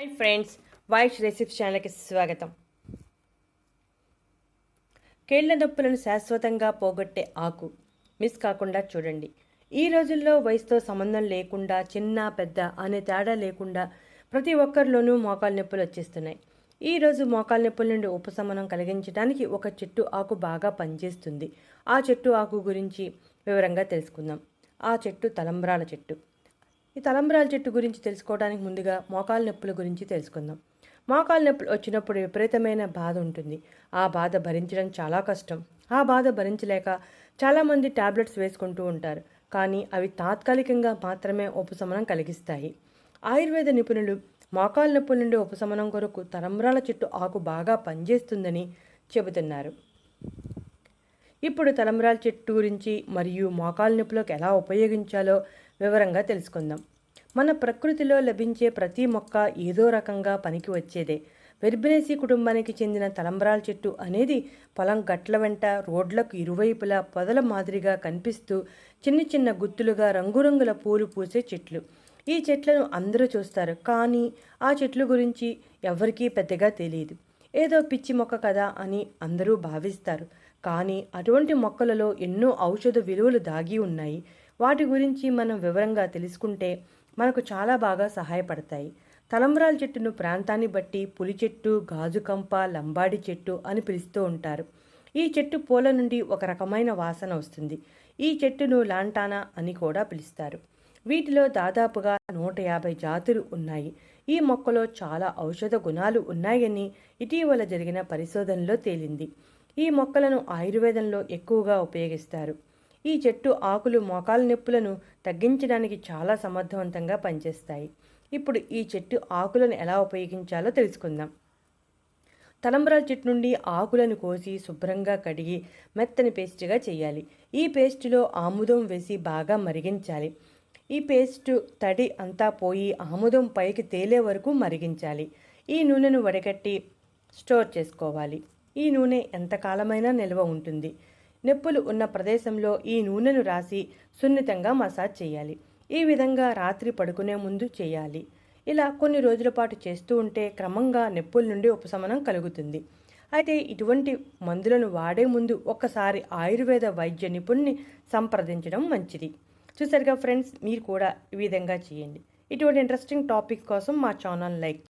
Hi friends, Vaish recipe ఛానల్కి స్వాగతం. కేళ్ల నొప్పులను శాశ్వతంగా పోగొట్టే ఆకు మిస్ కాకుండా చూడండి. ఈ రోజుల్లో వయసుతో సంబంధం లేకుండా చిన్న పెద్ద అనే తేడా లేకుండా ప్రతి ఒక్కరిలోనూ మోకాలు నొప్పులు వచ్చేస్తున్నాయి. ఈరోజు మోకాలు నొప్పుల నుండి ఉపశమనం కలిగించడానికి ఒక చెట్టు ఆకు బాగా పనిచేస్తుంది. ఆ చెట్టు ఆకు గురించి వివరంగా తెలుసుకుందాం. ఆ చెట్టు తలంబ్రాల చెట్టు. ఈ తలంబ్రాల చెట్టు గురించి తెలుసుకోవడానికి ముందుగా మోకాలు నొప్పుల గురించి తెలుసుకుందాం. మోకాలు నొప్పులు వచ్చినప్పుడు విపరీతమైన బాధ ఉంటుంది. ఆ బాధ భరించడం చాలా కష్టం. ఆ బాధ భరించలేక చాలామంది టాబ్లెట్స్ వేసుకుంటూ ఉంటారు. కానీ అవి తాత్కాలికంగా మాత్రమే ఉపశమనం కలిగిస్తాయి. ఆయుర్వేద నిపుణులు మోకాలు నొప్పుల నుండి ఉపశమనం కొరకు తలంబ్రాల చెట్టు ఆకు బాగా పనిచేస్తుందని చెబుతున్నారు. ఇప్పుడు తలంబ్రాల చెట్టు గురించి మరియు మోకాలు నొప్పులకు ఎలా ఉపయోగించాలో వివరంగా తెలుసుకుందాం. మన ప్రకృతిలో లభించే ప్రతి మొక్క ఏదో రకంగా పనికి వచ్చేదే. వెర్బినేసి కుటుంబానికి చెందిన తలంబ్రాల చెట్టు అనేది పొలం గట్ల వెంట రోడ్లకు ఇరువైపులా పొదల మాదిరిగా కనిపిస్తూ చిన్న చిన్న గుత్తులుగా రంగురంగుల పూలు పూసే చెట్లు. ఈ చెట్లను అందరూ చూస్తారు, కానీ ఆ చెట్ల గురించి ఎవరికీ పెద్దగా తెలియదు. ఏదో పిచ్చి మొక్క కదా అని అందరూ భావిస్తారు. కానీ అటువంటి మొక్కలలో ఎన్నో ఔషధ విలువలు దాగి ఉన్నాయి. వాటి గురించి మనం వివరంగా తెలుసుకుంటే మనకు చాలా బాగా సహాయపడతాయి. తలంబ్రాల చెట్టును ప్రాంతాన్ని బట్టి పులి చెట్టు, గాజుకంప, లంబాడి చెట్టు అని పిలుస్తూ ఉంటారు. ఈ చెట్టు పూల నుండి ఒక రకమైన వాసన వస్తుంది. ఈ చెట్టును లాంటానా అని కూడా పిలుస్తారు. వీటిలో దాదాపుగా 150 జాతులు ఉన్నాయి. ఈ మొక్కలో చాలా ఔషధ గుణాలు ఉన్నాయని ఇటీవల జరిగిన పరిశోధనలో తేలింది. ఈ మొక్కలను ఆయుర్వేదంలో ఎక్కువగా ఉపయోగిస్తారు. ఈ చెట్టు ఆకులు మోకాలు నొప్పులను తగ్గించడానికి చాలా సమర్థవంతంగా పనిచేస్తాయి. ఇప్పుడు ఈ చెట్టు ఆకులను ఎలా ఉపయోగించాలో తెలుసుకుందాం. తలంబ్రాల చెట్టు నుండి ఆకులను కోసి శుభ్రంగా కడిగి మెత్తని పేస్ట్గా చేయాలి. ఈ పేస్టులో ఆముదం వేసి బాగా మరిగించాలి. ఈ పేస్టు తడి అంతా పోయి ఆముదం పైకి తేలే వరకు మరిగించాలి. ఈ నూనెను వడగట్టి స్టోర్ చేసుకోవాలి. ఈ నూనె ఎంతకాలమైనా నిల్వ ఉంటుంది. నొప్పులు ఉన్న ప్రదేశంలో ఈ నూనెను రాసి సున్నితంగా మసాజ్ చేయాలి. ఈ విధంగా రాత్రి పడుకునే ముందు చేయాలి. ఇలా కొన్ని రోజుల పాటు చేస్తూ ఉంటే క్రమంగా నొప్పుల నుండి ఉపశమనం కలుగుతుంది. అయితే ఇటువంటి మందులను వాడే ముందు ఒక్కసారి ఆయుర్వేద వైద్య నిపుణుని సంప్రదించడం మంచిది. చూసారుగా ఫ్రెండ్స్, మీరు కూడా ఈ విధంగా చేయండి. ఇటువంటి ఇంట్రెస్టింగ్ టాపిక్ కోసం మా ఛానల్ లైక్